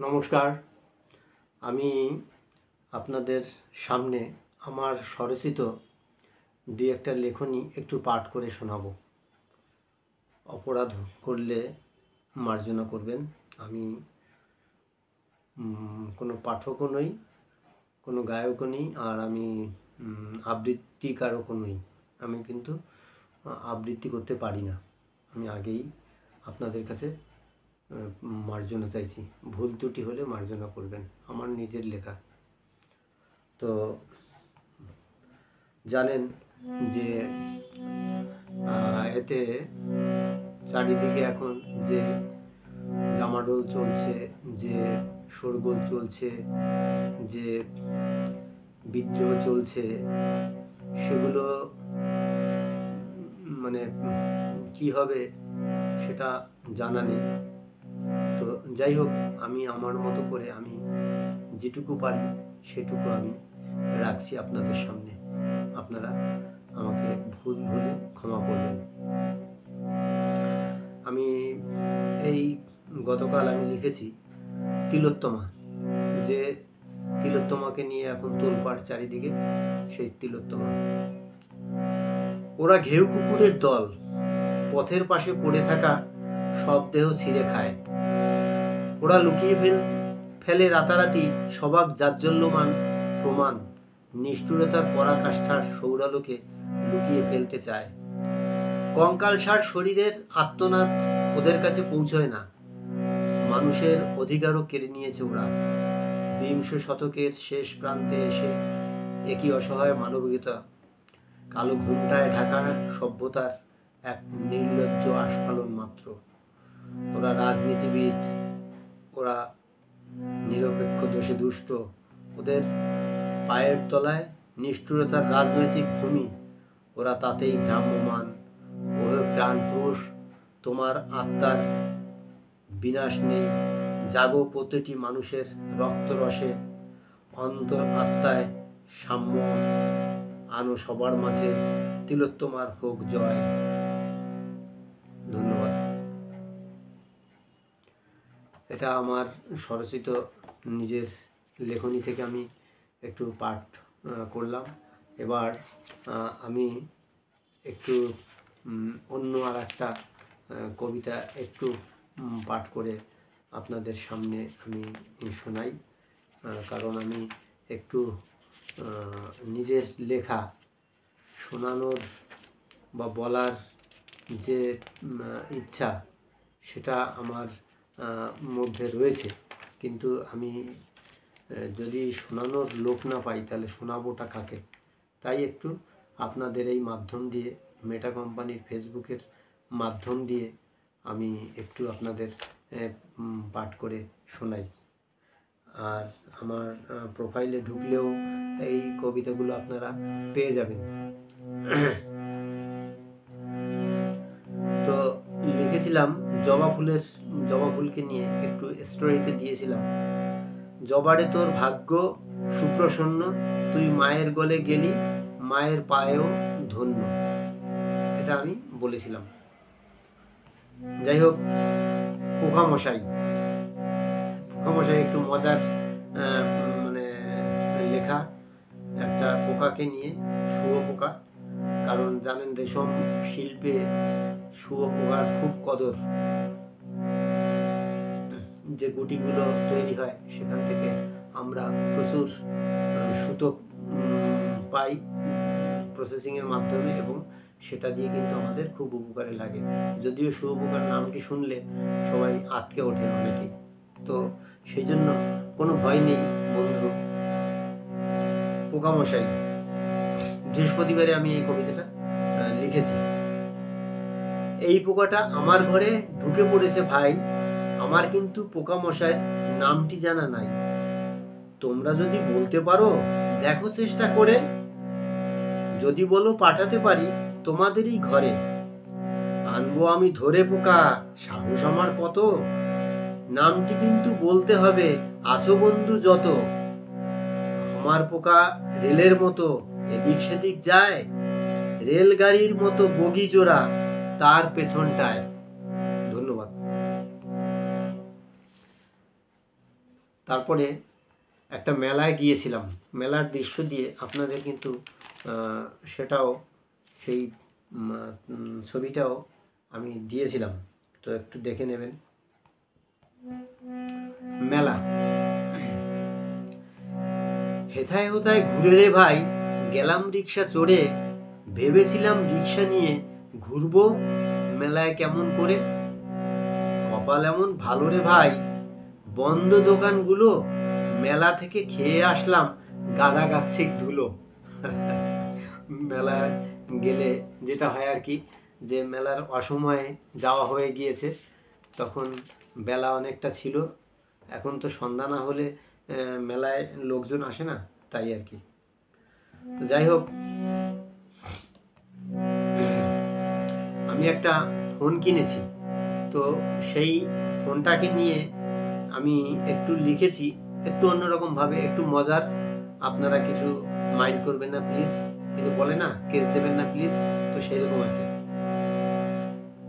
নমস্কার। আমি আপনাদের সামনে আমার স্বরচিত দুই একটা লেখনী একটু পাঠ করে শোনাবো। অপরাধ করলে মার্জনা করবেন। আমি কোনো পাঠকও নই, কোনো গায়কও নই, আর আমি আবৃত্তিকারকও নই। আমি কিন্তু আবৃত্তি করতে পারি না। আমি আগেই আপনাদের কাছে মার্জনা চাইছি। ভুল ত্রুটি হলে মার্জনা করবেন। আমার নিজের লেখা। তো জানেন যে এতে চারিদিকে এখন যে ডামাডোল চলছে, যে শোরগোল চলছে, যে বিদ্রোহ চলছে, সেগুলো মানে কি হবে সেটা জানা নেই। তো যাই হোক, আমি আমার মতো করে আমি যেটুকু পারি সেটুকু আমি রাখছি আপনাদের সামনে। আপনারা আমাকে ভুল হলে ক্ষমা করবেন। আমি এই গতকাল আমি লিখেছি তিলোত্তমা, যে তিলোত্তমাকে নিয়ে এখন তোলপাড় চারিদিকে, সেই তিলোত্তমা। ওরা ঘেউ কুকুরের দল, পথের পাশে পড়ে থাকা সব দেহ ছিঁড়ে খায়। ওরা লুকিয়ে ফেলে রাতারাতি সবাক জাজ্জল্যমান প্রমাণ, নিষ্ঠুরতার পরাকাষ্ঠার সৌরালোকে লুকিয়ে ফেলতে চায়। কঙ্কালসার শরীরের আত্মনাদ ওদের কাছে পৌঁছয় না। মানুষের অধিকারও কেড়ে নিয়েছে ওরা। বিংশ শতকের শেষ প্রান্তে এসে একই অসহায় মানবিকতা, কালো ঘুমটায় ঢাকা সভ্যতার এক নির্লজ্জ আস্ফালন মাত্র। ওরা রাজনীতিবিদ, ওরা নিরপেক্ষ দোষে দুষ্ট, ওদের পায়ের তলায় নিষ্ঠুরতার রাজনৈতিক ভূমি। ওরা তাতেই ভ্রাম্যমান। ও প্রাণ পুরুষ, তোমার আত্মার বিনাশ নেই। জাগো প্রতিটি মানুষের রক্তরসে, অন্তর আত্মায় সাম্য আনো সবার মাঝে। তিলোত্তমার হোক জয়। ধন্যবাদ। এটা আমার স্বরচিত নিজের লেখনী থেকে আমি একটু পাঠ করলাম। এবার আমি একটু অন্য আর একটা কবিতা একটু পাঠ করে আপনাদের সামনে আমি শোনাই। কারণ আমি একটু নিজের লেখা শোনানোর বা বলার যে ইচ্ছা, সেটা আমার মধ্যে রয়েছে, কিন্তু আমি যদি শোনানোর লোক না পাই তাহলে শোনাবোটা কাকে? তাই একটু আপনাদের এই মাধ্যম দিয়ে, মেটা কোম্পানির ফেসবুকের মাধ্যম দিয়ে আমি একটু আপনাদের পাঠ করে শোনাই। আর আমার প্রোফাইলে ঢুকলেও এই কবিতাগুলো আপনারা পেয়ে যাবেন। তো লিখেছিলাম জবা ফুলকে নিয়ে একটু স্টোরিতে দিয়েছিলাম। জবারে তোর ভাগ্য সুপ্রসন্ন, তুই মায়ের গলে গেলি, মায়ের পায়েও ধন্য। এটা আমি বলেছিলাম। যাই হোক, পোকামশাই একটু মজার মানে লেখা। একটা পোকাকে নিয়ে, শুয়োপোকা, কারণ জানেন রেশম শিল্পে শুয়োপোকার খুব কদর। যে গুটিগুলো তৈরি হয় সেখান থেকে আমরা প্রচুর সুতো পাই প্রসেসিংয়ের মাধ্যমে, এবং সেটা দিয়ে কিন্তু আমাদের খুব উপকারে লাগে। যদিও শুয়োপোকার নামটি শুনলে সবাই আটকে ওঠেন অনেকেই, তো সেই জন্য কোনো ভয় নেই বন্ধু। পোকামশাই, বৃহস্পতিবারে আমি এই কবিতাটা লিখেছি। এই পোকাটা আমার ঘরে ঢুকে পড়েছে ভাই, আমার কিন্তু পোকামশাইয়ের নামটি জানা নাই। তোমরা যদি বলতে পারো দেখো চেষ্টা করে, যদি বলো পাঠাতে পারি তোমাদেরই ঘরে। আনবো আমি ধরে পোকা, সাহস আমার কত, নামটি কিন্তু বলতে হবে আছো বন্ধু যত। আমার পোকা রেলের মতো এদিক সেদিক যায়, রেলগাড়ির মতো বগি জোড়া তার পেছনটায়। ধন্যবাদ। তারপরে একটা মেলায় গিয়েছিলাম, মেলার দৃশ্য দিয়ে আপনাদের কিন্তু সেটাও সেই ছবিটাও আমি দিয়েছিলাম, তো একটু দেখে নেবেন। মেলা হেথায় হোথায় ঘুরে রে ভাই, গেলাম রিক্সা চড়ে, ভেবেছিলাম রিক্সা নিয়ে ঘুরবো মেলায় কেমন করে। কপাল এমন ভালো রে ভাই, বন্ধ দোকানগুলো, মেলা থেকে খেয়ে আসলাম গাদা গাছের ধুলো। মেলায় গেলে যেটা হয় আর কি, যে মেলার অসময়ে যাওয়া হয়ে গিয়েছে, তখন বেলা অনেকটা ছিল, এখন তো সন্ধ্যা না হলে মেলায় লোকজন আসে না, তাই আর কি। যাই হোক, আমি একটা ফোন কিনেছি, তো সেই ফোনটাকে নিয়ে আমি একটু লিখেছি, একটু অন্যরকমভাবে, একটু মজার, আপনারা কিছু মাইন্ড করবেন না প্লিজ, কিছু বলে না, কেস দেবেন না প্লিজ, তো সেরকম আর কি।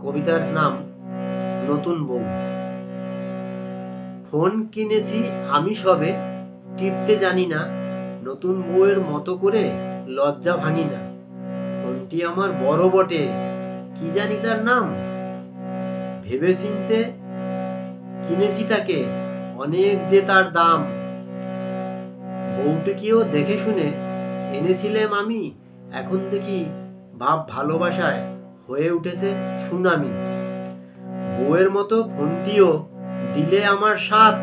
কবিতার নাম নতুন বউ। ফোন কিনেছি আমি সবে, টিপতে জানি না, নতুন বউয়ের মতো করে লজ্জা ভাঙি না। ফোনটি আমার বড় বটে, কি জানি তার নাম, ভেবে চিনতে কিনেছি তাকে, অনেক যে তার দাম। বউটিকেও দেখে শুনে এনেছিলাম আমি, এখন দেখি ভাব ভালোবাসায় হয়ে উঠেছে সুনামি। বউয়ের মতো ফোনটিও দিলে আমার সাথ,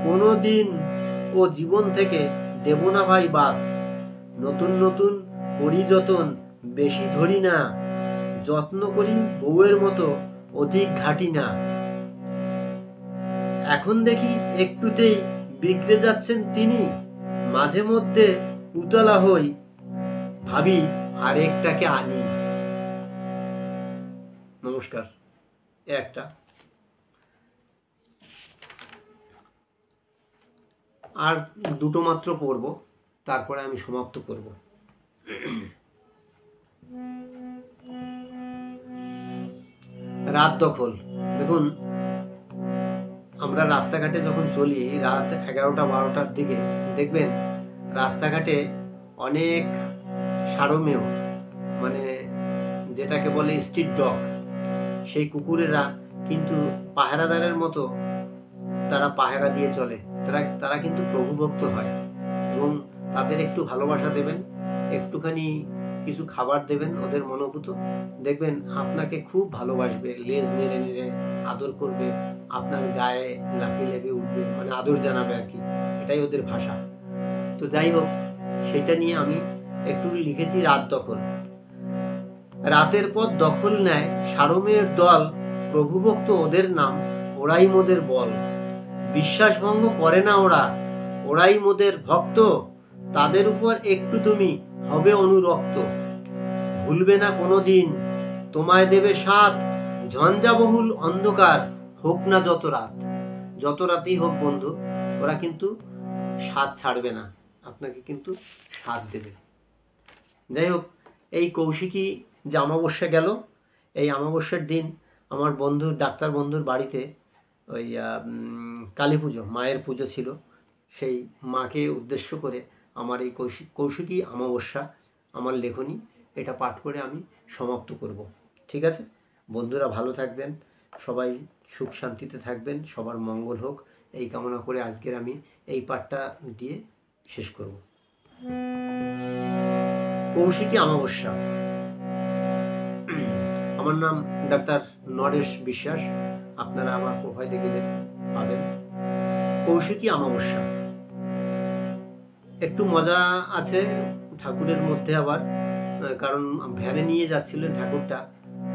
কোনো দিন ও জীবন থেকে দেব না ভাই বাদ। নতুন নতুন করি যতন, বেশি ধরি না, যত্ন করি বউয়ের মতো অধিক ঘাটি না। এখন দেখি একটুতেই বিগড়ে যাচ্ছেন তিনি, মাঝে মধ্যে উতলা হই, ভাবি আরেকটাকে আনি। নমস্কার। একটা আর দুটো মাত্র পড়ব, তারপরে আমি সমাপ্ত করব। রাত দখল। দেখুন, আমরা রাস্তাঘাটে যখন চলি রাত 11টা-12টার দিকে, দেখবেন রাস্তাঘাটে অনেক সারমেয়, মানে যেটাকে বলে স্ট্রিট ডগ, সেই কুকুরেরা কিন্তু পাহারাদারের মতো তারা পাহারা দিয়ে চলে। তারা কিন্তু প্রভুভক্ত হয়, এবং তাদের একটু ভালোবাসা দেবেন, একটুখানি কিছু খাবার দেবেন ওদের মনোভূত, দেখবেন আপনাকে খুব ভালোবাসবে, লেজ নেড়ে নেড়ে আদর করবে, আপনার গায়ে লাফিয়ে লেগে উঠবে, মানে আদর জানাবে আর কি, এটাই ওদের ভাষা। তো যাই হোক, সেটা নিয়ে আমি একটু লিখেছি রাত দখল। রাতের পর দখল নেয় সারমেয়ের দল, প্রভুভক্ত ওদের নাম, ওরাই মোদের বল। বিশ্বাস ভঙ্গ করে না ওরা, ওরাই মোদের ভক্ত, তাদের উপর একটু তুমি হবে অনুরক্ত। ভুলবে না কোনো দিন, তোমায় দেবে সাথ, ঝঞ্ঝাবহুল অন্ধকার হোক না যত রাত। যত রাতেই হোক বন্ধু, ওরা কিন্তু সাথ ছাড়বে না, আপনাকে কিন্তু সাথ দেবে। যাই হোক, এই কৌশিকী যে অমাবস্যা গেল, এই অমাবস্যার দিন আমার বন্ধু, ডাক্তার বন্ধুর বাড়িতে ওই কালী পুজো, মায়ের পুজো ছিল, সেই মাকে উদ্দেশ্য করে আমার এই কৌশিকী অমাবস্যা, আমার লেখনী, এটা পাঠ করে আমি সমাপ্ত করব। ঠিক আছে বন্ধুরা, ভালো থাকবেন, সবাই সুখ শান্তিতে থাকবেন, সবার মঙ্গল হোক, এই কামনা করে আজকের আমি এই পাঠটা দিয়ে শেষ করব। কৌশিকী অমাবস্যা। আমার নাম ডাক্তার নরেশ বিশ্বাস, আপনারা আমার প্রোফাইলে গেলে পাবেন। কৌশিকী অমাবস্যা, একটু মজা আছে ঠাকুরের মধ্যে আবার, কারণ ভ্যানে নিয়ে যাচ্ছিলেন ঠাকুরটা,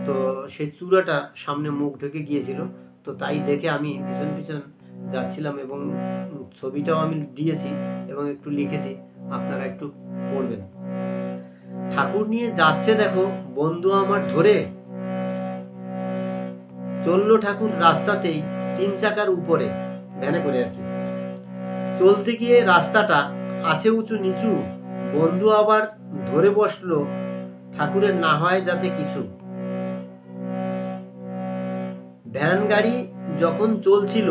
তো সেই চূড়াটা সামনে মুখ ঢেকে গিয়েছিল, তো তাই দেখে আমি পিছন পিছন যাচ্ছিলাম, এবং ছবিটাও আমি দিয়েছি এবং একটু লিখেছি, আপনারা একটু পড়বেন। ঠাকুর নিয়ে যাচ্ছে দেখো বন্ধু আমার ধরে, চললো ঠাকুর রাস্তাতেই 3 চাকার উপরে, ভ্যানে করে আর কি। চলতে গিয়ে রাস্তাটা আছে উঁচু নিচু, বন্ধু আবার ধরে বসলো, ঠাকুরের না হয় যাতে কিছু। ভ্যান গাড়ি যখন চলছিল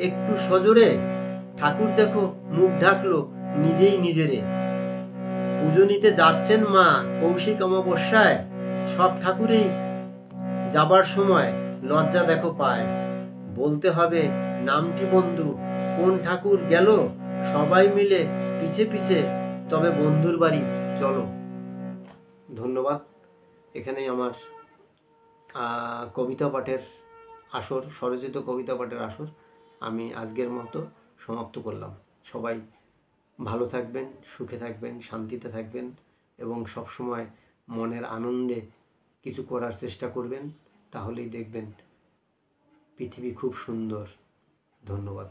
একটু সজোরে, ঠাকুর দেখো মুখ ঢাকলো নিজেই নিজেরে। পুজো নিতে যাচ্ছেন মা কৌশিক অমাবস্যায়, সব ঠাকুরেই যাবার সময় লজ্জা দেখো পায়। বলতে হবে নামটি বন্ধু, কোন ঠাকুর গেল, সবাই মিলে পিছে পিছে তবে বন্ধুর বাড়ি চলো। ধন্যবাদ। এখানেই আমার কবিতা পাঠের আসর, স্বরচিত কবিতা পাঠের আসর আমি আজকের মতো সমাপ্ত করলাম। সবাই ভালো থাকবেন, সুখে থাকবেন, শান্তিতে থাকবেন এবং সবসময় মনের আনন্দে কিছু করার চেষ্টা করবেন, তাহলেই দেখবেন পৃথিবী খুব সুন্দর। ধন্যবাদ।